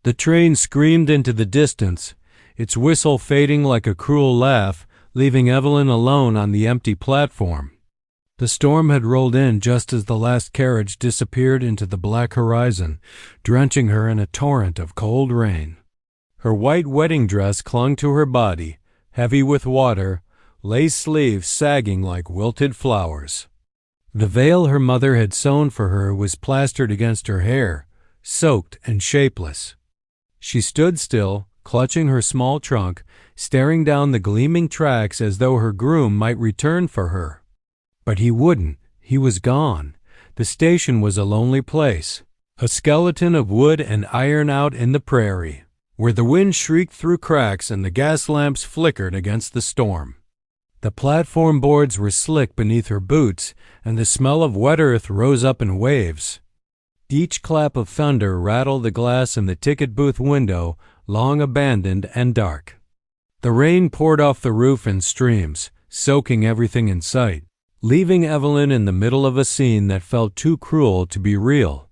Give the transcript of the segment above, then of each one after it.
The train screamed into the distance, its whistle fading like a cruel laugh, leaving Evelyn alone on the empty platform. The storm had rolled in just as the last carriage disappeared into the black horizon, drenching her in a torrent of cold rain. Her white wedding dress clung to her body, heavy with water, lace sleeves sagging like wilted flowers. The veil her mother had sewn for her was plastered against her hair, soaked and shapeless. She stood still, clutching her small trunk, staring down the gleaming tracks as though her groom might return for her. But he wouldn't. He was gone. The station was a lonely place, a skeleton of wood and iron out in the prairie, where the wind shrieked through cracks and the gas lamps flickered against the storm. The platform boards were slick beneath her boots, and the smell of wet earth rose up in waves. Each clap of thunder rattled the glass in the ticket booth window, long abandoned and dark. The rain poured off the roof in streams, soaking everything in sight, leaving Evelyn in the middle of a scene that felt too cruel to be real.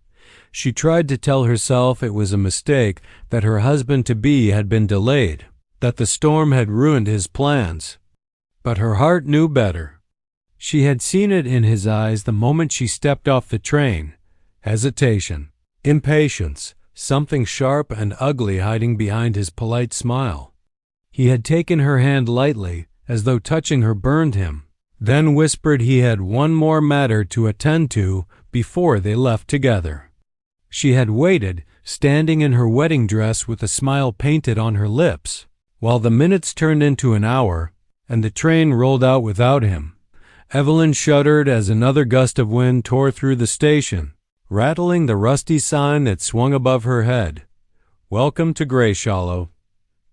She tried to tell herself it was a mistake, that her husband-to-be had been delayed, that the storm had ruined his plans. But her heart knew better. She had seen it in his eyes the moment she stepped off the train. Hesitation, impatience, something sharp and ugly hiding behind his polite smile. He had taken her hand lightly, as though touching her burned him, then whispered he had one more matter to attend to before they left together. She had waited, standing in her wedding dress with a smile painted on her lips, while the minutes turned into an hour, and the train rolled out without him. Evelyn shuddered as another gust of wind tore through the station, rattling the rusty sign that swung above her head. Welcome to Grayshallow.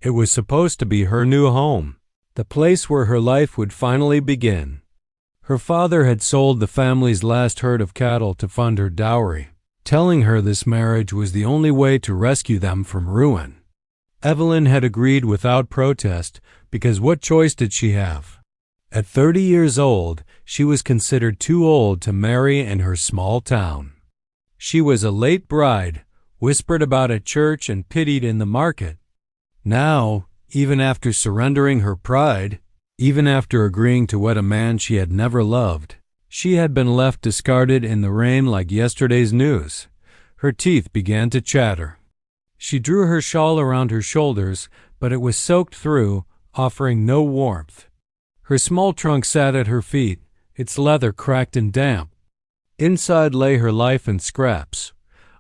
It was supposed to be her new home, the place where her life would finally begin. Her father had sold the family's last herd of cattle to fund her dowry, telling her this marriage was the only way to rescue them from ruin. Evelyn had agreed without protest, because what choice did she have? At 30 years old, she was considered too old to marry in her small town. She was a late bride, whispered about at church and pitied in the market. Now, even after surrendering her pride, even after agreeing to wed a man she had never loved, she had been left discarded in the rain like yesterday's news. Her teeth began to chatter. She drew her shawl around her shoulders, but it was soaked through, offering no warmth. Her small trunk sat at her feet, its leather cracked and damp. Inside lay her life in scraps: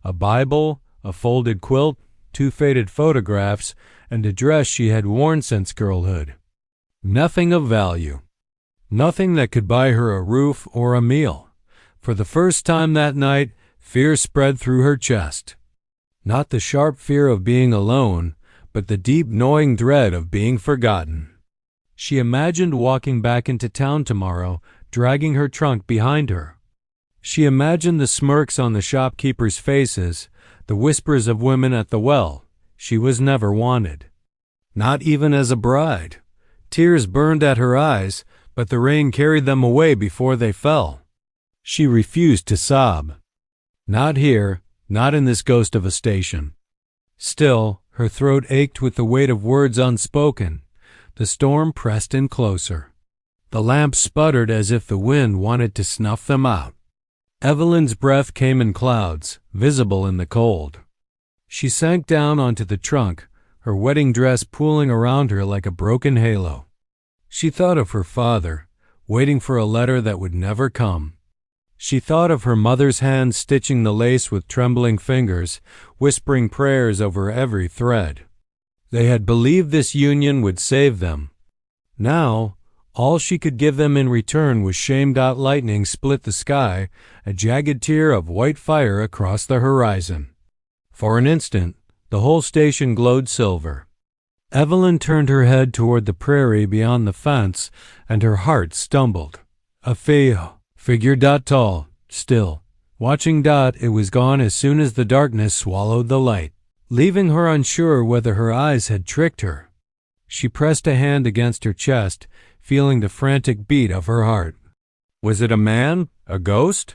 a Bible, a folded quilt, 2 faded photographs, and a dress she had worn since girlhood. Nothing of value. Nothing that could buy her a roof or a meal. For the first time that night, fear spread through her chest. Not the sharp fear of being alone, but the deep gnawing dread of being forgotten. She imagined walking back into town tomorrow, dragging her trunk behind her. She imagined the smirks on the shopkeepers' faces, the whispers of women at the well. She was never wanted. Not even as a bride. Tears burned at her eyes, but the rain carried them away before they fell. She refused to sob. Not here, not in this ghost of a station. Still, her throat ached with the weight of words unspoken. The storm pressed in closer. The lamps sputtered as if the wind wanted to snuff them out. Evelyn's breath came in clouds, visible in the cold. She sank down onto the trunk, her wedding dress pooling around her like a broken halo. She thought of her father, waiting for a letter that would never come. She thought of her mother's hands stitching the lace with trembling fingers, whispering prayers over every thread. They had believed this union would save them. Now, all she could give them in return was shame-lightning split the sky, a jagged tier of white fire across the horizon. For an instant, the whole station glowed silver. Evelyn turned her head toward the prairie beyond the fence, and her heart stumbled. A figure tall, still. Watching it was gone as soon as the darkness swallowed the light, leaving her unsure whether her eyes had tricked her. She pressed a hand against her chest, feeling the frantic beat of her heart. Was it a man? A ghost?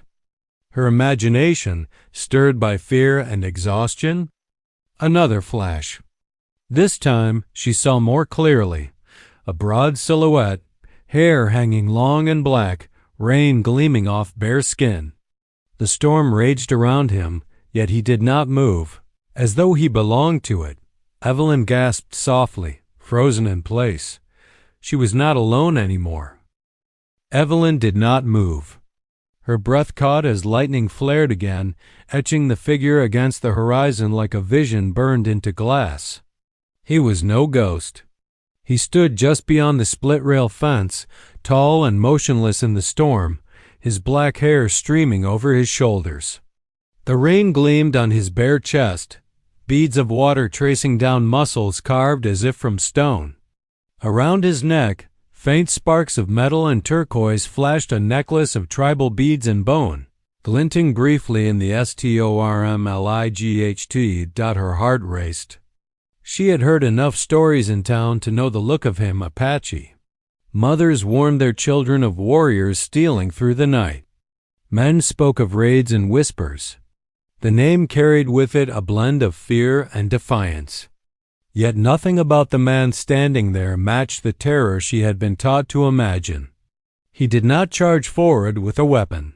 Her imagination, stirred by fear and exhaustion? Another flash. This time she saw more clearly. A broad silhouette, hair hanging long and black, rain gleaming off bare skin. The storm raged around him, yet he did not move, as though he belonged to it. Evelyn gasped softly, frozen in place. She was not alone anymore. Evelyn did not move. Her breath caught as lightning flared again, etching the figure against the horizon like a vision burned into glass. He was no ghost. He stood just beyond the split-rail fence, tall and motionless in the storm, his black hair streaming over his shoulders. The rain gleamed on his bare chest, beads of water tracing down muscles carved as if from stone. Around his neck, faint sparks of metal and turquoise flashed a necklace of tribal beads and bone, glinting briefly in the stormlight. Her heart raced. She had heard enough stories in town to know the look of him, Apache. Mothers warned their children of warriors stealing through the night. Men spoke of raids in whispers. The name carried with it a blend of fear and defiance. Yet nothing about the man standing there matched the terror she had been taught to imagine. He did not charge forward with a weapon.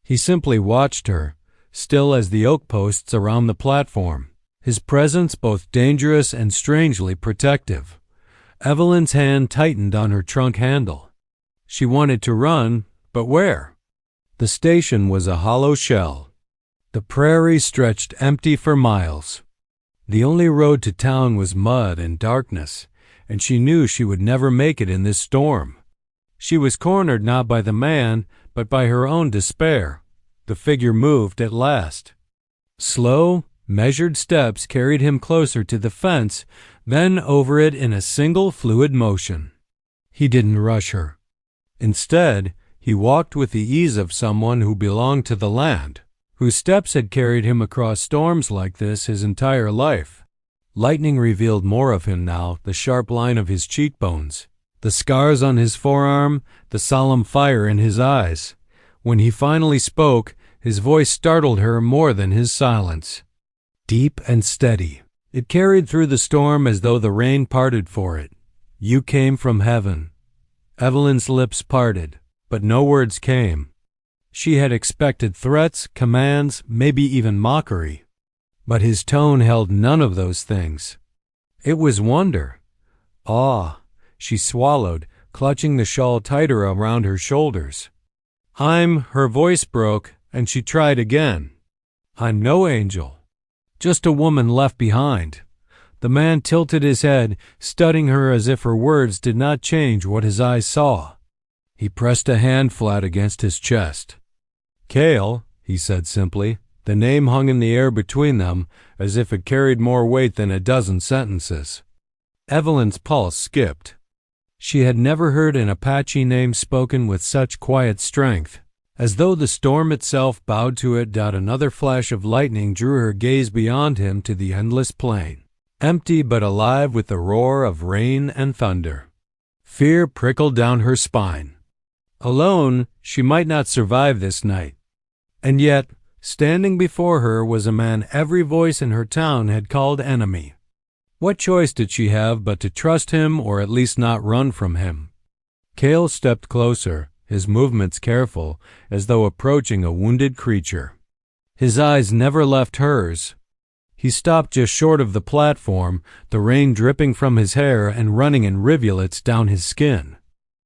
He simply watched her, still as the oak posts around the platform, his presence both dangerous and strangely protective. Evelyn's hand tightened on her trunk handle. She wanted to run, but where? The station was a hollow shell. The prairie stretched empty for miles. The only road to town was mud and darkness, and she knew she would never make it in this storm. She was cornered not by the man, but by her own despair. The figure moved at last. Slow, measured steps carried him closer to the fence, then over it in a single fluid motion. He didn't rush her. Instead, he walked with the ease of someone who belonged to the land, whose steps had carried him across storms like this his entire life. Lightning revealed more of him now, the sharp line of his cheekbones, the scars on his forearm, the solemn fire in his eyes. When he finally spoke, his voice startled her more than his silence. Deep and steady, it carried through the storm as though the rain parted for it. "You came from heaven." Evelyn's lips parted, but no words came. She had expected threats, commands, maybe even mockery. But his tone held none of those things. It was wonder, awe. She swallowed, clutching the shawl tighter around her shoulders. Her voice broke, and she tried again. "I'm no angel. Just a woman left behind." The man tilted his head, studying her as if her words did not change what his eyes saw. He pressed a hand flat against his chest. "Kael," he said simply. The name hung in the air between them, as if it carried more weight than a dozen sentences. Evelyn's pulse skipped. She had never heard an Apache name spoken with such quiet strength. As though the storm itself bowed to it, another flash of lightning drew her gaze beyond him to the endless plain, empty but alive with the roar of rain and thunder. Fear prickled down her spine. Alone, she might not survive this night. And yet, standing before her was a man every voice in her town had called enemy. What choice did she have but to trust him or at least not run from him? Kael stepped closer, his movements careful, as though approaching a wounded creature. His eyes never left hers. He stopped just short of the platform, the rain dripping from his hair and running in rivulets down his skin.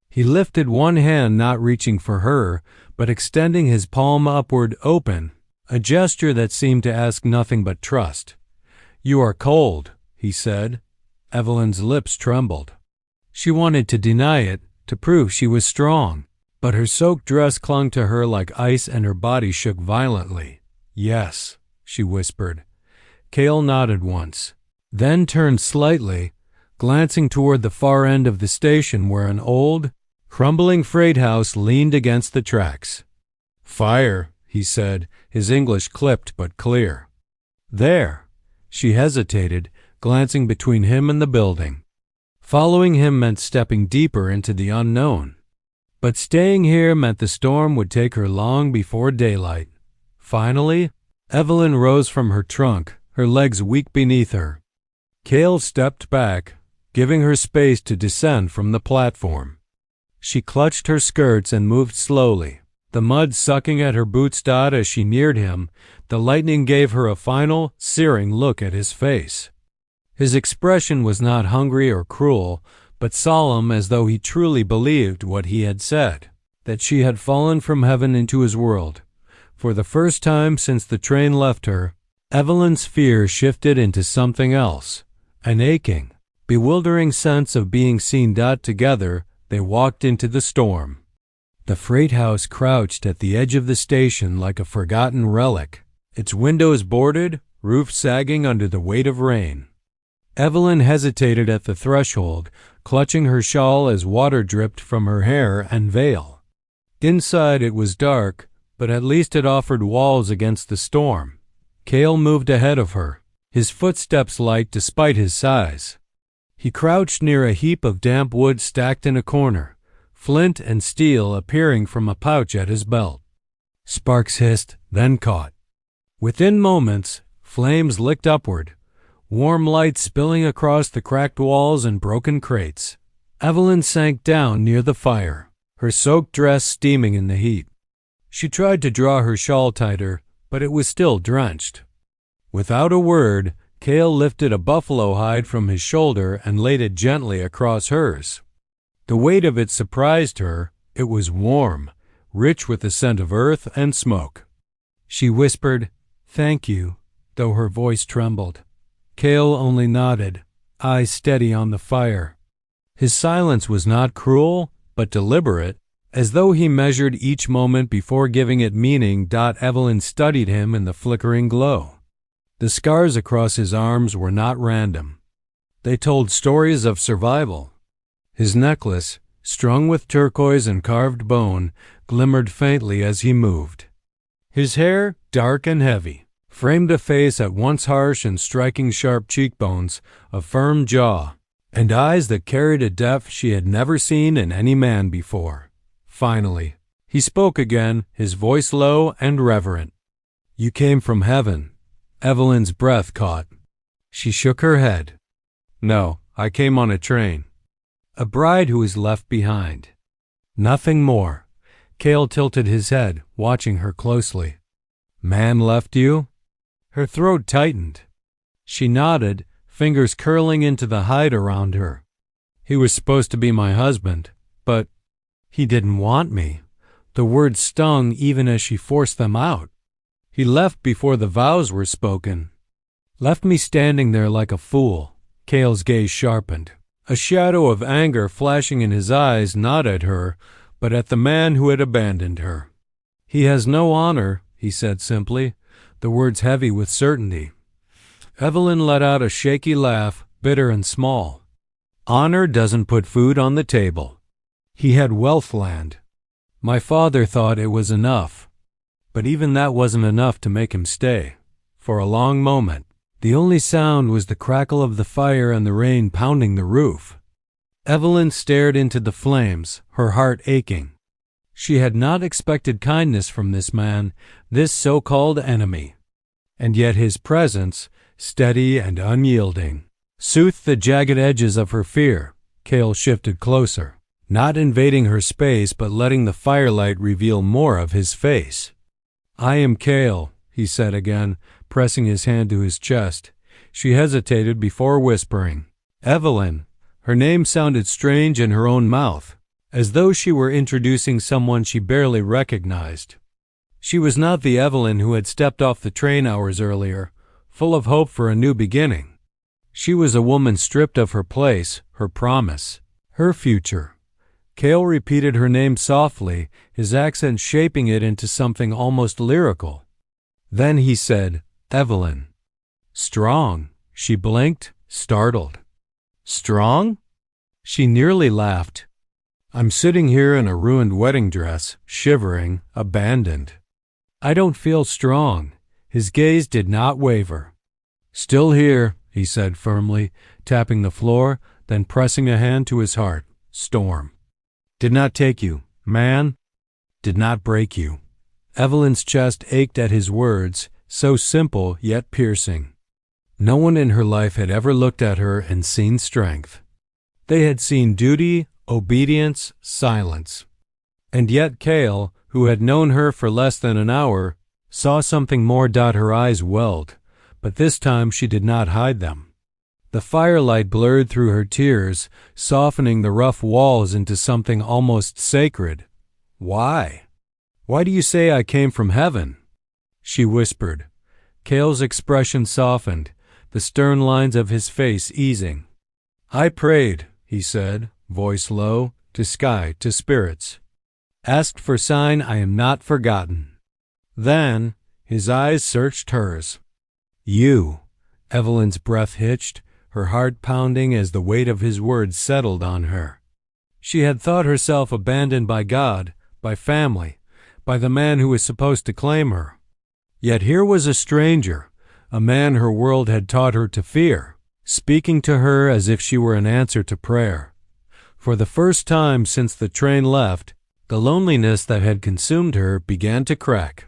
He lifted one hand, not reaching for her, but extending his palm upward, open, a gesture that seemed to ask nothing but trust. "You are cold," he said. Evelyn's lips trembled. She wanted to deny it, to prove she was strong, but her soaked dress clung to her like ice and her body shook violently. "Yes," she whispered. Kael nodded once, then turned slightly, glancing toward the far end of the station where an old, crumbling freight house leaned against the tracks. "Fire," he said, his English clipped but clear. "There." She hesitated, glancing between him and the building. Following him meant stepping deeper into the unknown. But staying here meant the storm would take her long before daylight. Finally, Evelyn rose from her trunk, her legs weak beneath her. Kael stepped back, giving her space to descend from the platform. She clutched her skirts and moved slowly, the mud sucking at her boots. As she neared him, the lightning gave her a final, searing look at his face. His expression was not hungry or cruel, but solemn, as though he truly believed what he had said, that she had fallen from heaven into his world. For the first time since the train left her, Evelyn's fear shifted into something else, an aching, bewildering sense of being seen. Together, they walked into the storm. The freight house crouched at the edge of the station like a forgotten relic, its windows boarded, roof sagging under the weight of rain. Evelyn hesitated at the threshold, clutching her shawl as water dripped from her hair and veil. Inside it was dark, but at least it offered walls against the storm. Kael moved ahead of her, his footsteps light despite his size. He crouched near a heap of damp wood stacked in a corner, flint and steel appearing from a pouch at his belt. Sparks hissed, then caught. Within moments, flames licked upward, warm light spilling across the cracked walls and broken crates. Evelyn sank down near the fire, her soaked dress steaming in the heat. She tried to draw her shawl tighter, but it was still drenched. Without a word, Kael lifted a buffalo hide from his shoulder and laid it gently across hers. The weight of it surprised her. It was warm, rich with the scent of earth and smoke. She whispered, "Thank you," though her voice trembled. Kael only nodded, eyes steady on the fire. His silence was not cruel, but deliberate, as though he measured each moment before giving it meaning. Evelyn studied him in the flickering glow. The scars across his arms were not random. They told stories of survival. His necklace, strung with turquoise and carved bone, glimmered faintly as he moved. His hair, dark and heavy, framed a face at once harsh and striking, sharp cheekbones, a firm jaw, and eyes that carried a depth she had never seen in any man before. Finally, he spoke again, his voice low and reverent. "You came from heaven." Evelyn's breath caught. She shook her head. "No, I came on a train." "A bride who was left behind." "Nothing more." Kael tilted his head, watching her closely. "Man left you?" Her throat tightened. She nodded, fingers curling into the hide around her. "He was supposed to be my husband, but he didn't want me." The words stung even as she forced them out. "He left before the vows were spoken." "Left me standing there like a fool." Kael's gaze sharpened. A shadow of anger flashing in his eyes, not at her, but at the man who had abandoned her. "He has no honor," he said simply, the words heavy with certainty. Evelyn let out a shaky laugh, bitter and small. "Honor doesn't put food on the table." He had wealth land. "My father thought it was enough." But even that wasn't enough to make him stay. For a long moment, the only sound was the crackle of the fire and the rain pounding the roof. Evelyn stared into the flames, her heart aching. She had not expected kindness from this man, this so-called enemy. And yet his presence, steady and unyielding, soothed the jagged edges of her fear. Kael shifted closer, not invading her space but letting the firelight reveal more of his face. "I am Kael," he said again, pressing his hand to his chest. She hesitated before whispering, "Evelyn." Her name sounded strange in her own mouth, as though she were introducing someone she barely recognized. She was not the Evelyn who had stepped off the train hours earlier, full of hope for a new beginning. She was a woman stripped of her place, her promise, her future. Kael repeated her name softly, his accent shaping it into something almost lyrical. Then he said, "Evelyn." "Strong." She blinked, startled. "Strong?" She nearly laughed. "I'm sitting here in a ruined wedding dress, shivering, abandoned. I don't feel strong." His gaze did not waver. "Still here," he said firmly, tapping the floor, then pressing a hand to his heart. "Storm. Did not take you, man. Did not break you." Evelyn's chest ached at his words, so simple yet piercing. No one in her life had ever looked at her and seen strength. They had seen duty, obedience, silence. And yet Kael, who had known her for less than an hour, saw something more. Her eyes welled, but this time she did not hide them. The firelight blurred through her tears, softening the rough walls into something almost sacred. "Why? Why do you say I came from heaven?" she whispered. Kael's expression softened, the stern lines of his face easing. "I prayed," he said, voice low, "to sky, to spirits. Asked for sign I am not forgotten." Then his eyes searched hers. "You." Evelyn's breath hitched, her heart pounding as the weight of his words settled on her. She had thought herself abandoned by God, by family, by the man who was supposed to claim her. Yet here was a stranger, a man her world had taught her to fear, speaking to her as if she were an answer to prayer. For the first time since the train left, the loneliness that had consumed her began to crack.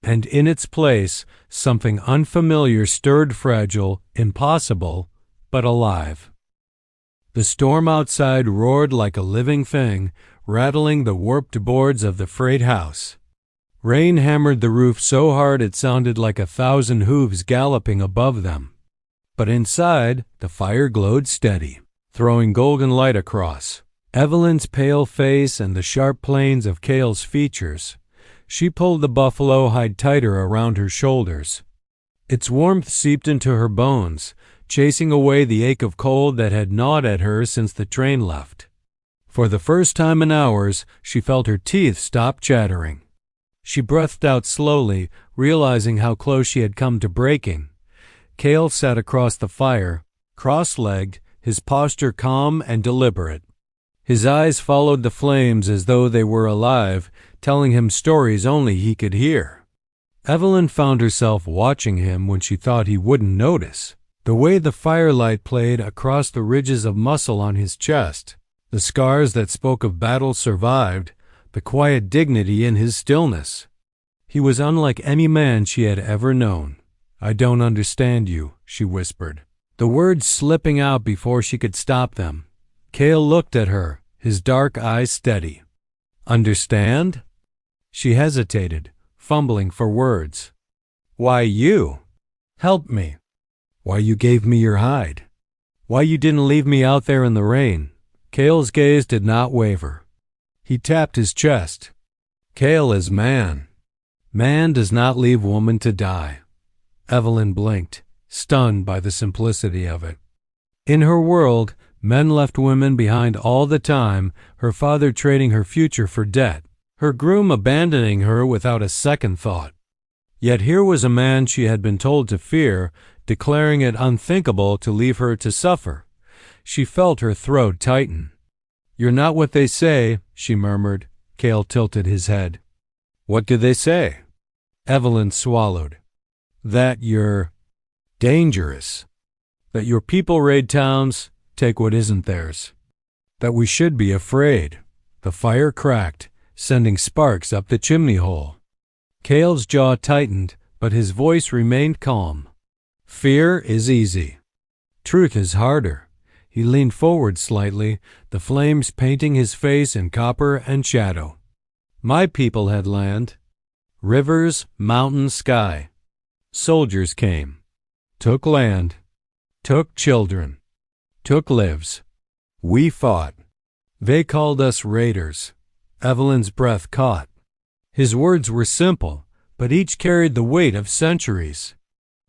And in its place, something unfamiliar stirred, fragile, impossible, but alive. The storm outside roared like a living thing, rattling the warped boards of the freight house. Rain hammered the roof so hard it sounded like 1,000 hooves galloping above them. But inside, the fire glowed steady, throwing golden light across Evelyn's pale face and the sharp planes of Kael's features. She pulled the buffalo hide tighter around her shoulders. Its warmth seeped into her bones, chasing away the ache of cold that had gnawed at her since the train left. For the first time in hours, she felt her teeth stop chattering. She breathed out slowly, realizing how close she had come to breaking. Kael sat across the fire, cross-legged, his posture calm and deliberate. His eyes followed the flames as though they were alive, telling him stories only he could hear. Evelyn found herself watching him when she thought he wouldn't notice. The way the firelight played across the ridges of muscle on his chest, the scars that spoke of battle survived, the quiet dignity in his stillness. He was unlike any man she had ever known. "I don't understand you," she whispered, the words slipping out before she could stop them. Kael looked at her, his dark eyes steady. "Understand?" She hesitated, fumbling for words. "Why you? Help me. Why you gave me your hide. Why you didn't leave me out there in the rain." Kael's gaze did not waver. He tapped his chest. "Kael is man. Man does not leave woman to die." Evelyn blinked, stunned by the simplicity of it. In her world, men left women behind all the time, her father trading her future for debt, her groom abandoning her without a second thought. Yet here was a man she had been told to fear, declaring it unthinkable to leave her to suffer. She felt her throat tighten. "You're not what they say," she murmured. Kael tilted his head. "What do they say?" Evelyn swallowed. "That you're dangerous. That your people raid towns, take what isn't theirs. That we should be afraid." The fire cracked, sending sparks up the chimney hole. Kael's jaw tightened, but his voice remained calm. "Fear is easy. Truth is harder." He leaned forward slightly, the flames painting his face in copper and shadow. "My people had land. Rivers, mountains, sky. Soldiers came. Took land. Took children. Took lives. We fought. They called us raiders." Evelyn's breath caught. His words were simple, but each carried the weight of centuries.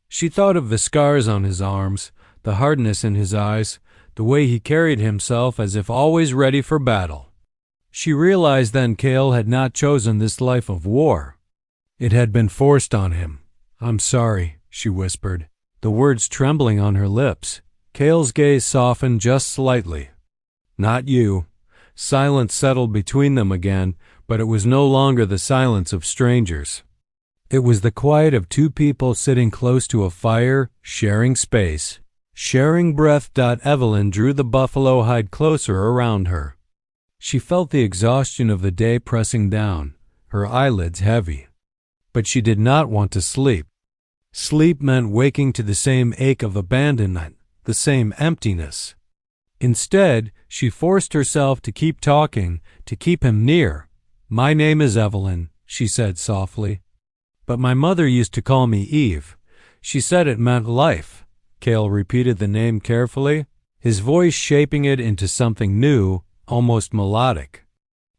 She thought of the scars on his arms, the hardness in his eyes, the way he carried himself as if always ready for battle. She realized then Kael had not chosen this life of war. It had been forced on him. "I'm sorry," she whispered, the words trembling on her lips. Kael's gaze softened just slightly. "Not you." Silence settled between them again, but it was no longer the silence of strangers. It was the quiet of two people sitting close to a fire, sharing space, sharing breath. Evelyn drew the buffalo hide closer around her. She felt the exhaustion of the day pressing down, her eyelids heavy. But she did not want to sleep. Sleep meant waking to the same ache of abandonment, the same emptiness. Instead, she forced herself to keep talking, to keep him near. "My name is Evelyn," she said softly. "But my mother used to call me Eve. She said it meant life." Kael repeated the name carefully, his voice shaping it into something new, almost melodic.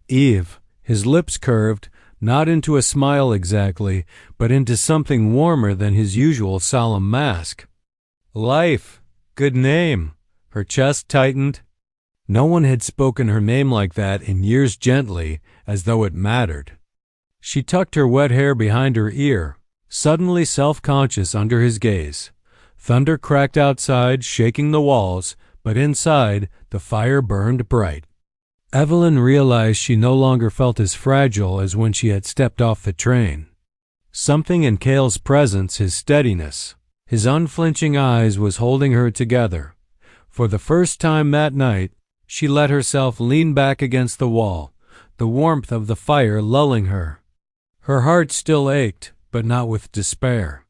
Eve, his lips curved, not into a smile exactly, but into something warmer than his usual solemn mask. "Life. Good name." Her chest tightened. No one had spoken her name like that in years, gently, as though it mattered. She tucked her wet hair behind her ear, suddenly self-conscious under his gaze. Thunder cracked outside, shaking the walls, but inside, the fire burned bright. Evelyn realized she no longer felt as fragile as when she had stepped off the train. Something in Kael's presence, his steadiness, his unflinching eyes, was holding her together. For the first time that night, she let herself lean back against the wall, the warmth of the fire lulling her. Her heart still ached, but not with despair.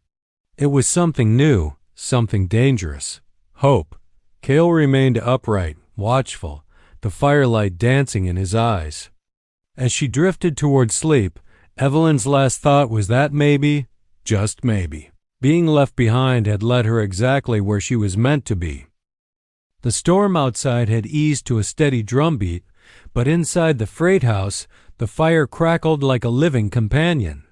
It was something new, something dangerous. Hope. Kael remained upright, watchful, the firelight dancing in his eyes. As she drifted toward sleep, Evelyn's last thought was that maybe, just maybe, being left behind had led her exactly where she was meant to be. The storm outside had eased to a steady drumbeat, but inside the freight house, the fire crackled like a living companion.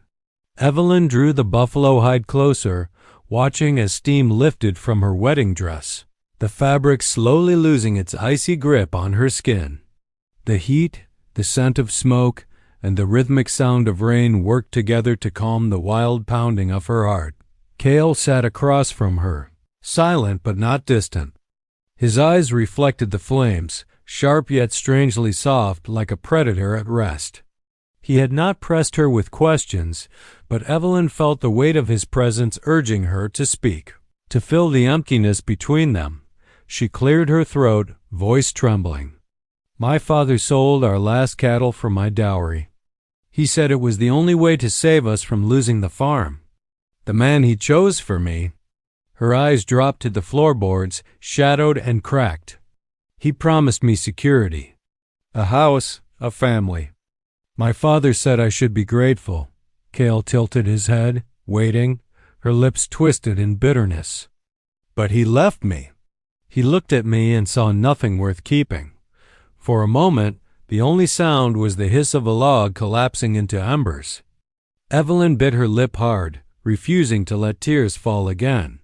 Evelyn drew the buffalo hide closer, watching as steam lifted from her wedding dress, the fabric slowly losing its icy grip on her skin. The heat, the scent of smoke, and the rhythmic sound of rain worked together to calm the wild pounding of her heart. Kael sat across from her, silent but not distant. His eyes reflected the flames, sharp yet strangely soft, like a predator at rest. He had not pressed her with questions, but Evelyn felt the weight of his presence urging her to speak, to fill the emptiness between them. She cleared her throat, voice trembling. "My father sold our last cattle for my dowry. He said it was the only way to save us from losing the farm. The man he chose for me—" Her eyes dropped to the floorboards, shadowed and cracked. "He promised me security. A house, a family. My father said I should be grateful." Kael tilted his head, waiting, her lips twisted in bitterness. "But he left me." He looked at me and saw nothing worth keeping. For a moment, the only sound was the hiss of a log collapsing into embers. Evelyn bit her lip hard, refusing to let tears fall again.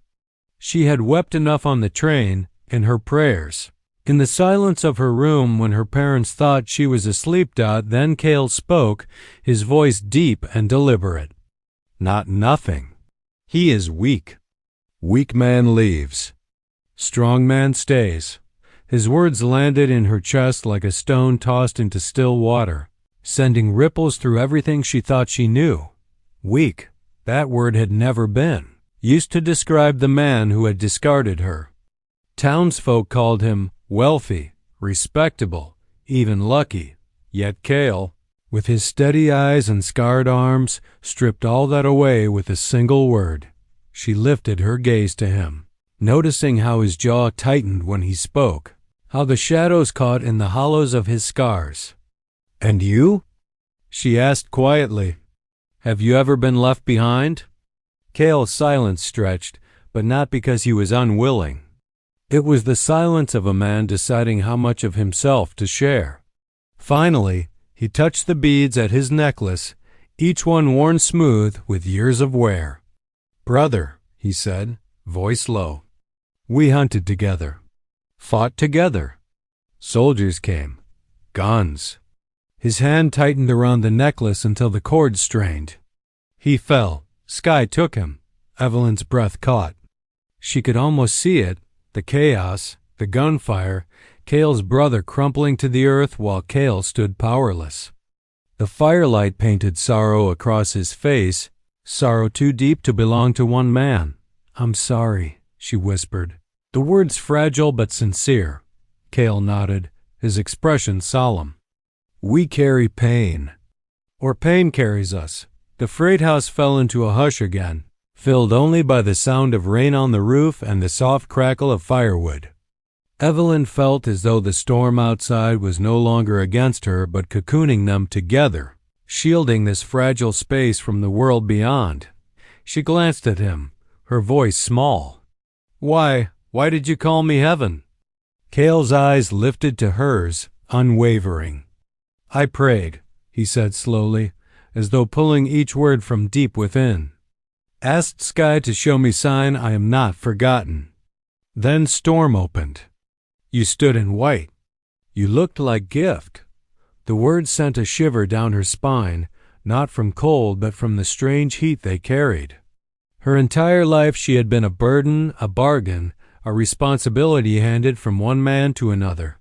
She had wept enough on the train, in her prayers, in the silence of her room when her parents thought she was asleep. Then Kael spoke, his voice deep and deliberate. "Not nothing. He is weak. Weak man leaves. Strong man stays." His words landed in her chest like a stone tossed into still water, sending ripples through everything she thought she knew. Weak, that word had never been used to describe the man who had discarded her. Townsfolk called him wealthy, respectable, even lucky. Yet Kael, with his steady eyes and scarred arms, stripped all that away with a single word. She lifted her gaze to him, noticing how his jaw tightened when he spoke, how the shadows caught in the hollows of his scars. "And you?" she asked quietly. "Have you ever been left behind?" Kael's silence stretched, but not because he was unwilling. It was the silence of a man deciding how much of himself to share. Finally, he touched the beads at his necklace, each one worn smooth with years of wear. "Brother," he said, voice low. "We hunted together, fought together. Soldiers came, guns." His hand tightened around the necklace until the cord strained. He fell. Sky took him. Evelyn's breath caught. She could almost see it, the chaos, the gunfire, Kael's brother crumpling to the earth while Kael stood powerless. The firelight painted sorrow across his face, sorrow too deep to belong to one man. "I'm sorry," she whispered, the words fragile but sincere. Kael nodded, his expression solemn. "We carry pain, or pain carries us." The freight house fell into a hush again. filled only by the sound of rain on the roof and the soft crackle of firewood. Evelyn felt as though the storm outside was no longer against her but cocooning them together, shielding this fragile space from the world beyond. She glanced at him, her voice small. Why did you call me heaven?" Kael's eyes lifted to hers, unwavering. "I prayed," he said slowly, as though pulling each word from deep within. "Asked sky to show me sign I am not forgotten. Then storm opened. You stood in white. You looked like gift." The words sent a shiver down her spine, not from cold but from the strange heat they carried. Her entire life she had been a burden, a bargain, a responsibility handed from one man to another.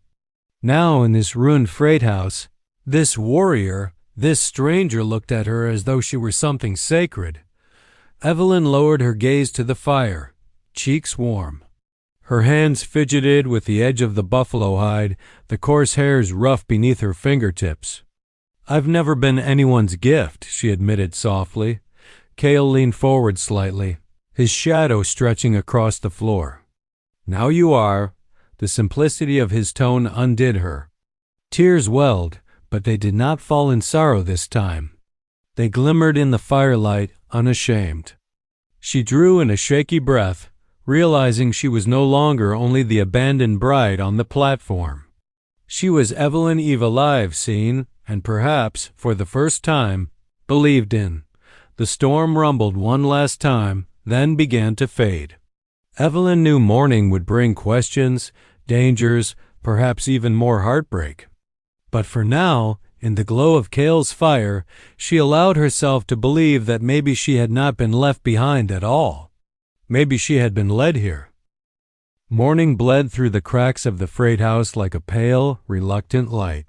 Now in this ruined freight house, this warrior, this stranger looked at her as though she were something sacred. Evelyn lowered her gaze to the fire, cheeks warm. Her hands fidgeted with the edge of the buffalo hide, the coarse hairs rough beneath her fingertips. "I've never been anyone's gift," she admitted softly. Kael leaned forward slightly, his shadow stretching across the floor. "Now you are." The simplicity of his tone undid her. Tears welled, but they did not fall in sorrow this time. They glimmered in the firelight, unashamed. She drew in a shaky breath, realizing she was no longer only the abandoned bride on the platform. She was Evelyn Eve alive, seen, and perhaps, for the first time, believed in. The storm rumbled one last time, then began to fade. Evelyn knew morning would bring questions, dangers, perhaps even more heartbreak. But for now, in the glow of Kael's fire, she allowed herself to believe that maybe she had not been left behind at all. Maybe she had been led here. Morning bled through the cracks of the freight house like a pale, reluctant light.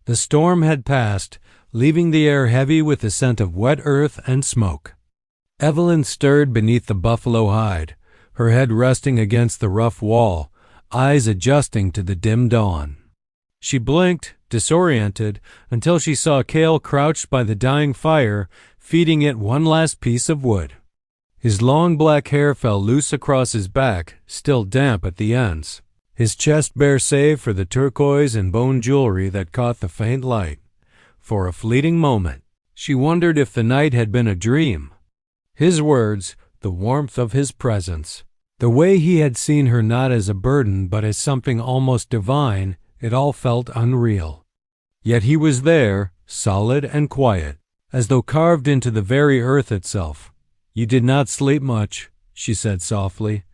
The storm had passed, leaving the air heavy with the scent of wet earth and smoke. Evelyn stirred beneath the buffalo hide, her head resting against the rough wall, eyes adjusting to the dim dawn. She blinked, disoriented, until she saw Kael crouched by the dying fire, feeding it one last piece of wood. His long black hair fell loose across his back, still damp at the ends, his chest bare save for the turquoise and bone jewelry that caught the faint light. For a fleeting moment, she wondered if the night had been a dream. His words, the warmth of his presence, the way he had seen her not as a burden but as something almost divine, it all felt unreal. Yet he was there, solid and quiet, as though carved into the very earth itself. "You did not sleep much," she said softly.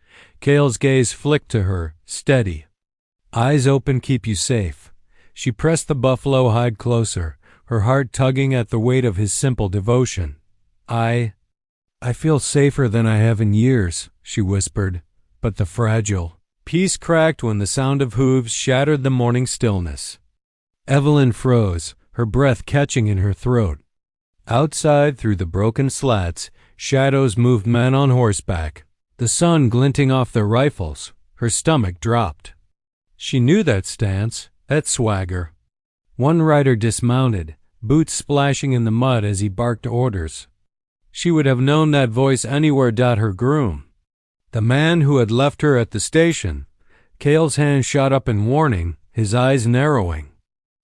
Kael's gaze flicked to her, steady. "Eyes open keep you safe." She pressed the buffalo hide closer, her heart tugging at the weight of his simple devotion. I feel safer than I have in years," she whispered, "but the fragile." Peace cracked when the sound of hooves shattered the morning stillness. Evelyn froze, her breath catching in her throat. Outside, through the broken slats, shadows moved men on horseback, the sun glinting off their rifles. Her stomach dropped. She knew that stance, that swagger. One rider dismounted, boots splashing in the mud as he barked orders. She would have known that voice anywhere. Her groom. The man who had left her at the station. Kael's hand shot up in warning, his eyes narrowing.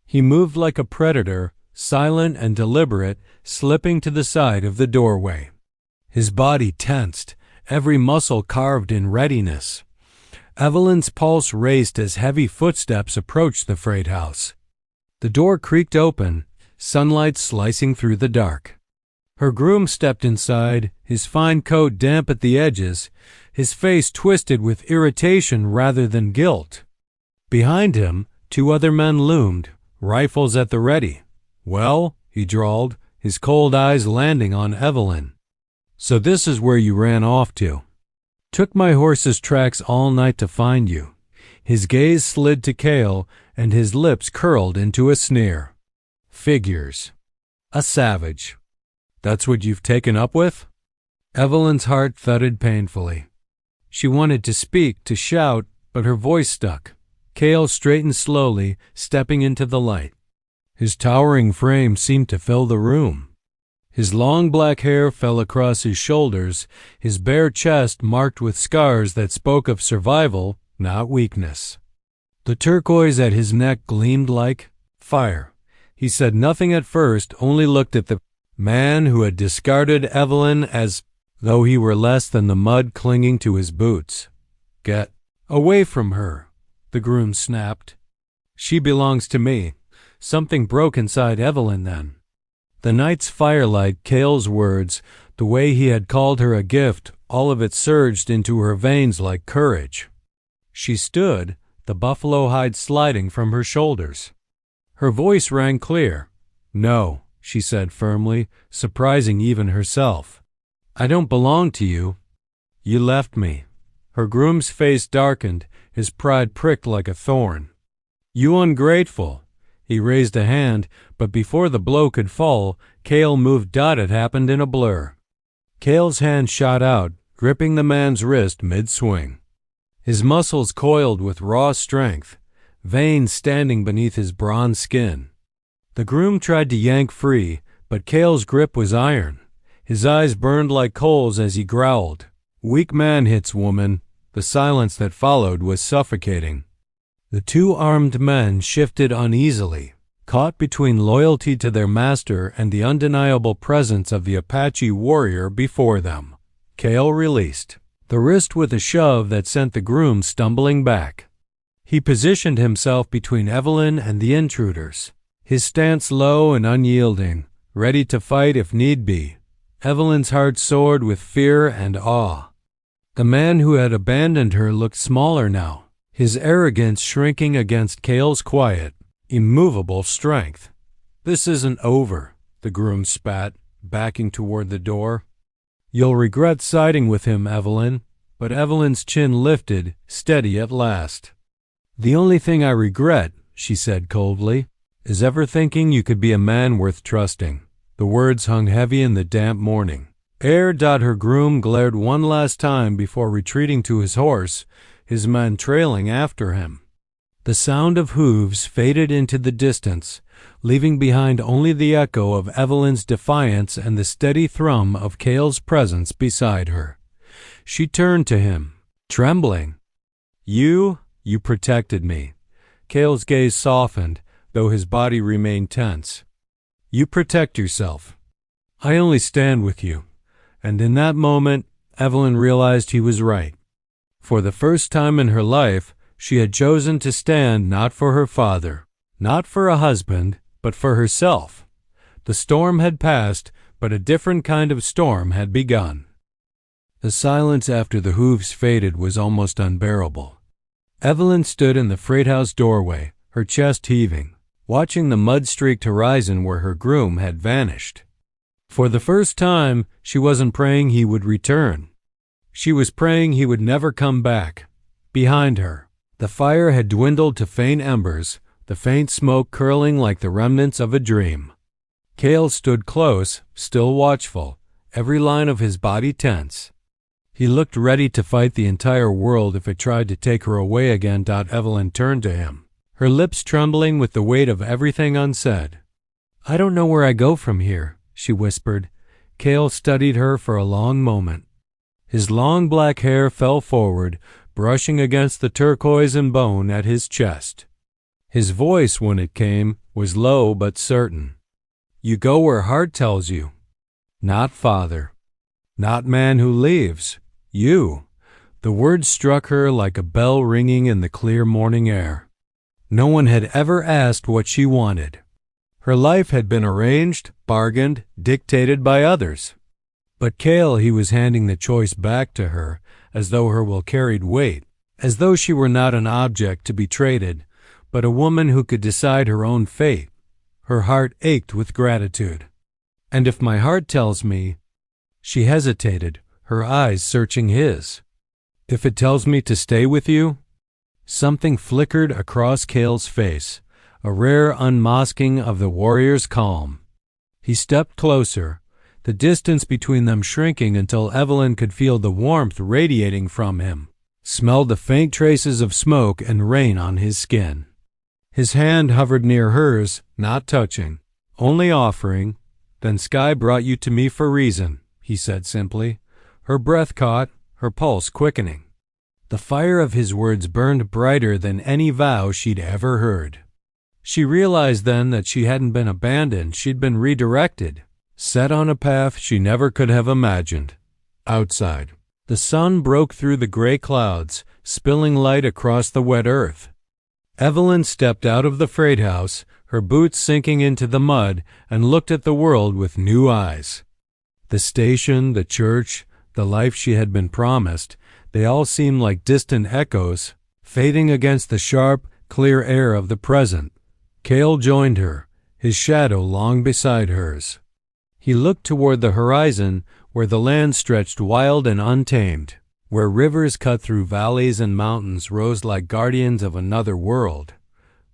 He moved like a predator, silent and deliberate, slipping to the side of the doorway. His body tensed, every muscle carved in readiness. Evelyn's pulse raced as heavy footsteps approached the freight house. The door creaked open, sunlight slicing through the dark. Her groom stepped inside, his fine coat damp at the edges, his face twisted with irritation rather than guilt. Behind him, two other men loomed, rifles at the ready. "Well," he drawled, his cold eyes landing on Evelyn. "So this is where you ran off to." "Took my horse's tracks all night to find you." His gaze slid to Kael, and his lips curled into a sneer. "Figures. A savage. That's what you've taken up with?" Evelyn's heart thudded painfully. She wanted to speak, to shout, but her voice stuck. Kael straightened slowly, stepping into the light. His towering frame seemed to fill the room. His long black hair fell across his shoulders, his bare chest marked with scars that spoke of survival, not weakness. The turquoise at his neck gleamed like fire. He said nothing at first, only looked at the man who had discarded Evelyn as though he were less than the mud clinging to his boots. "Get away from her," the groom snapped. "She belongs to me." Something broke inside Evelyn then. The night's firelight, Kael's words, the way he had called her a gift, all of it surged into her veins like courage. She stood, the buffalo hide sliding from her shoulders. Her voice rang clear. "No," she said firmly, surprising even herself. "I don't belong to you. You left me." Her groom's face darkened, his pride pricked like a thorn. "You ungrateful." He raised a hand, but before the blow could fall, Kael moved. It happened in a blur. Kael's hand shot out, gripping the man's wrist mid-swing. His muscles coiled with raw strength, veins standing beneath his bronze skin. The groom tried to yank free, but Kael's grip was iron. His eyes burned like coals as he growled, "Weak man hits woman." The silence that followed was suffocating. The two armed men shifted uneasily, caught between loyalty to their master and the undeniable presence of the Apache warrior before them. Kael released the wrist with a shove that sent the groom stumbling back. He positioned himself between Evelyn and the intruders, his stance low and unyielding, ready to fight if need be. Evelyn's heart soared with fear and awe. The man who had abandoned her looked smaller now, his arrogance shrinking against Kael's quiet, immovable strength. "This isn't over," the groom spat, backing toward the door. "You'll regret siding with him, Evelyn." But Evelyn's chin lifted, steady at last. "The only thing I regret," she said coldly, "is ever thinking you could be a man worth trusting." The words hung heavy in the damp morning air. Her groom glared one last time before retreating to his horse, his men trailing after him. The sound of hooves faded into the distance, leaving behind only the echo of Evelyn's defiance and the steady thrum of Kael's presence beside her. She turned to him, trembling. You protected me." Kael's gaze softened, though his body remained tense. "You protect yourself. I only stand with you." And in that moment, Evelyn realized he was right. For the first time in her life, she had chosen to stand not for her father, not for a husband, but for herself. The storm had passed, but a different kind of storm had begun. The silence after the hooves faded was almost unbearable. Evelyn stood in the freight house doorway, her chest heaving, watching the mud-streaked horizon where her groom had vanished. For the first time, she wasn't praying he would return. She was praying he would never come back. Behind her, the fire had dwindled to faint embers, the faint smoke curling like the remnants of a dream. Kael stood close, still watchful, every line of his body tense. He looked ready to fight the entire world if it tried to take her away again. Evelyn turned to him, her lips trembling with the weight of everything unsaid. "I don't know where I go from here," she whispered. Kael studied her for a long moment. His long black hair fell forward, brushing against the turquoise and bone at his chest. His voice, when it came, was low but certain. "You go where heart tells you. Not father. Not man who leaves. You." The words struck her like a bell ringing in the clear morning air. No one had ever asked what she wanted. Her life had been arranged, bargained, dictated by others. But Kael, he was handing the choice back to her, as though her will carried weight, as though she were not an object to be traded, but a woman who could decide her own fate. Her heart ached with gratitude. "And if my heart tells me—" She hesitated, her eyes searching his. "If it tells me to stay with you?" Something flickered across Kael's face, a rare unmasking of the warrior's calm. He stepped closer, the distance between them shrinking until Evelyn could feel the warmth radiating from him, smelled the faint traces of smoke and rain on his skin. His hand hovered near hers, not touching, only offering, "Then Sky brought you to me for a reason," he said simply, her breath caught, her pulse quickening. The fire of his words burned brighter than any vow she'd ever heard. She realized then that she hadn't been abandoned, she'd been redirected, set on a path she never could have imagined. Outside, the sun broke through the gray clouds, spilling light across the wet earth. Evelyn stepped out of the freight house, her boots sinking into the mud, and looked at the world with new eyes. The station, the church, the life she had been promised, they all seemed like distant echoes, fading against the sharp, clear air of the present. Kael joined her, his shadow long beside hers. He looked toward the horizon, where the land stretched wild and untamed, where rivers cut through valleys and mountains rose like guardians of another world.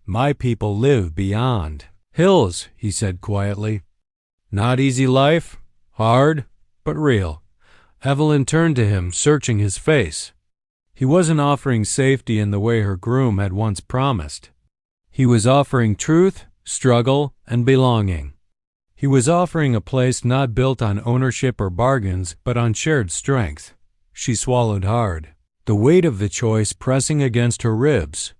"My people live beyond." "Hills," he said quietly. "Not easy life? Hard, but real." Evelyn turned to him, searching his face. He wasn't offering safety in the way her groom had once promised. He was offering truth, struggle, and belonging. He was offering a place not built on ownership or bargains, but on shared strength. She swallowed hard, the weight of the choice pressing against her ribs.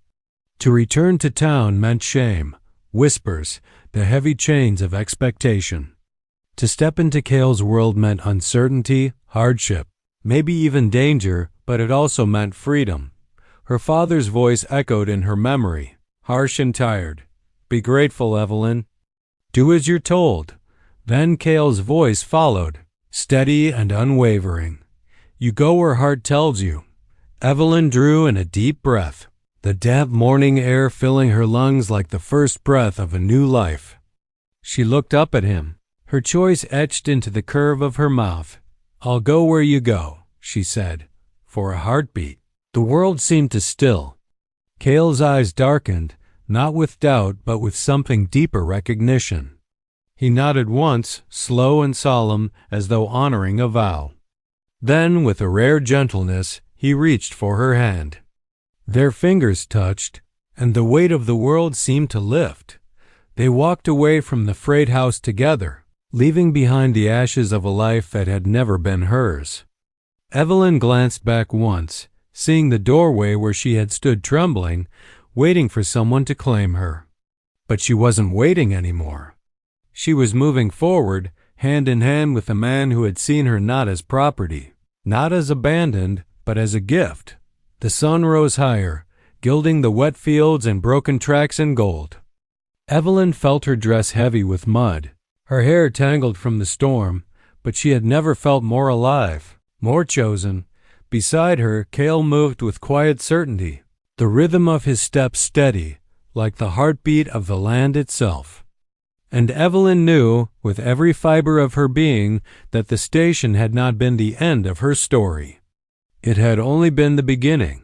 To return to town meant shame, whispers, the heavy chains of expectation. To step into Kael's world meant uncertainty, hardship, maybe even danger, but it also meant freedom. Her father's voice echoed in her memory, harsh and tired. "Be grateful, Evelyn. Do as you're told." Then Kael's voice followed, steady and unwavering. "You go where heart tells you." Evelyn drew in a deep breath, the damp morning air filling her lungs like the first breath of a new life. She looked up at him, her choice etched into the curve of her mouth. "I'll go where you go," she said, for a heartbeat. The world seemed to still. Kael's eyes darkened, not with doubt, but with something deeper recognition. He nodded once, slow and solemn, as though honoring a vow. Then, with a rare gentleness, he reached for her hand. Their fingers touched, and the weight of the world seemed to lift. They walked away from the freight house together, leaving behind the ashes of a life that had never been hers. Evelyn glanced back once, seeing the doorway where she had stood trembling, waiting for someone to claim her. But she wasn't waiting anymore. She was moving forward, hand in hand with a man who had seen her not as property, not as abandoned, but as a gift. The sun rose higher, gilding the wet fields and broken tracks in gold. Evelyn felt her dress heavy with mud, her hair tangled from the storm, but she had never felt more alive, more chosen. Beside her, Kael moved with quiet certainty, the rhythm of his steps steady, like the heartbeat of the land itself. And Evelyn knew, with every fiber of her being, that the station had not been the end of her story. It had only been the beginning.